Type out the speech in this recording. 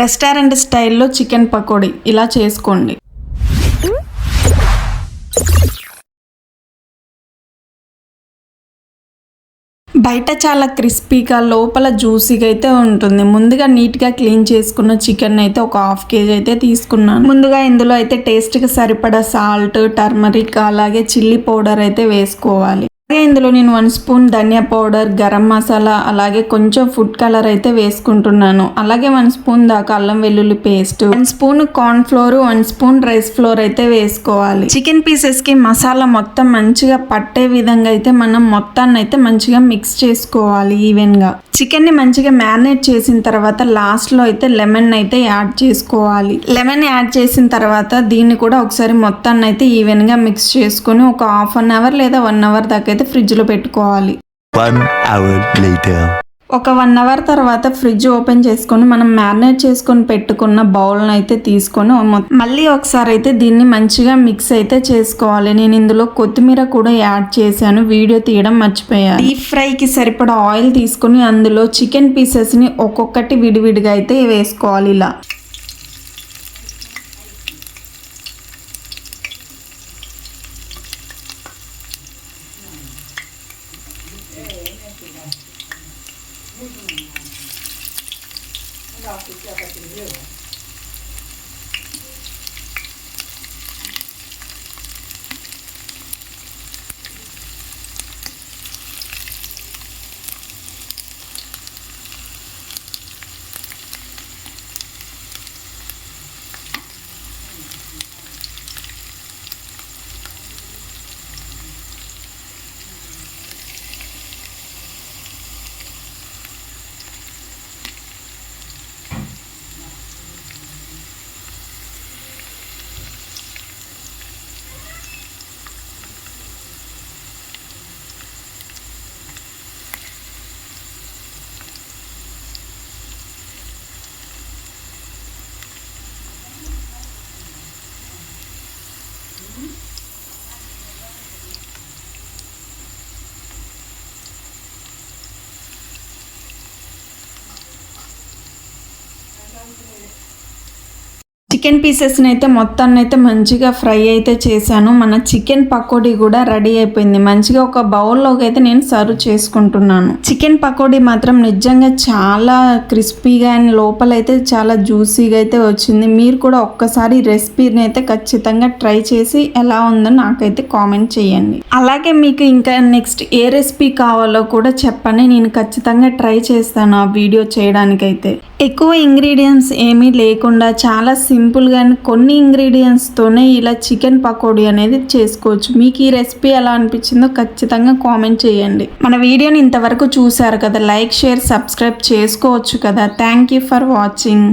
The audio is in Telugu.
రెస్టారెంట్ స్టైల్లో చికెన్ పకోడీ ఇలా చేసుకోండి. బయట చాలా క్రిస్పీగా లోపల జ్యూసీగా అయితే ఉంటుంది. ముందుగా నీట్గా క్లీన్ చేసుకున్న చికెన్ అయితే ఒక 1/2 kg అయితే తీసుకున్నాను. ముందుగా ఇందులో అయితే టేస్ట్కి సరిపడా సాల్ట్, టర్మరిక్ అలాగే చిల్లీ పౌడర్ అయితే వేసుకోవాలి. అలాగే ఇందులో నేను 1 స్పూన్ ధనియా పౌడర్, గరం మసాలా అలాగే కొంచెం ఫుడ్ కలర్ అయితే వేసుకుంటున్నాను. అలాగే 1 స్పూన్ దాకా అల్లం వెల్లుల్లి paste, 1 spoon corn flour, 1 spoon rice flour అయితే వేసుకోవాలి. చికెన్ పీసెస్ కి మసాలా మొత్తం మంచిగా పట్టే విధంగా అయితే మనం మొత్తాన్ని అయితే మంచిగా మిక్స్ చేసుకోవాలి ఈవెన్ గా. చికెన్ ని మంచిగా మ్యారినేట్ చేసిన తర్వాత లాస్ట్ లో అయితే లెమన్ అయితే యాడ్ చేసుకోవాలి. లెమన్ యాడ్ చేసిన తర్వాత దీన్ని కూడా ఒకసారి మొత్తాన్ని అయితే ఈవెన్ గా మిక్స్ చేసుకొని ఒక 1/2 అవర్ లేదా 1 అవర్ దాకా అయితే ఫ్రిడ్జ్ లో పెట్టుకోవాలి. 1 hour later. ఒక 1 అవర్ తర్వాత ఫ్రిడ్జ్ ఓపెన్ చేసుకొని మనం మ్యారినేట్ చేసుకొని పెట్టుకున్న బౌల్ని అయితే తీసుకొని మళ్ళీ ఒకసారి అయితే దీన్ని మంచిగా మిక్స్ అయితే చేసుకోవాలి. నేను ఇందులో కొత్తిమీర కూడా యాడ్ చేశాను, వీడియో తీయడం మర్చిపోయాను. డీప్ ఫ్రైకి సరిపడా ఆయిల్ తీసుకొని అందులో చికెన్ పీసెస్ని ఒక్కొక్కటి విడివిడిగా అయితే వేసుకోవాలి. ఇలా చికెన్ పీసెస్ని అయితే మొత్తాన్ని అయితే మంచిగా ఫ్రై అయితే చేశాను. మన చికెన్ పకోడీ కూడా రెడీ అయిపోయింది. మంచిగా ఒక బౌల్లోకి అయితే నేను సర్వ్ చేసుకుంటున్నాను. చికెన్ పకోడీ మాత్రం నిజంగా చాలా క్రిస్పీగా అండ్ లోపలైతే చాలా జ్యూసీగా అయితే వచ్చింది. మీరు కూడా ఒక్కసారి రెసిపీని అయితే ఖచ్చితంగా ట్రై చేసి ఎలా ఉందో నాకైతే కామెంట్ చేయండి. అలాగే మీకు ఇంకా నెక్స్ట్ ఏ రెసిపీ కావాలో కూడా చెప్పండి, నేను ఖచ్చితంగా ట్రై చేస్తాను ఆ వీడియో చేయడానికైతే. ఎక్కువ ఇంగ్రీడియంట్స్ ఏమీ లేకుండా చాలా సింపుల్గా కొన్ని ఇంగ్రీడియంట్స్తోనే ఇలా చికెన్ పకోడీ అనేది చేసుకోవచ్చు. మీకు ఈ రెసిపీ ఎలా అనిపించిందో ఖచ్చితంగా కామెంట్ చేయండి. మన వీడియోని ఇంతవరకు చూసారు కదా, లైక్, షేర్, సబ్స్క్రైబ్ చేసుకోవచ్చు కదా. Thank you for watching.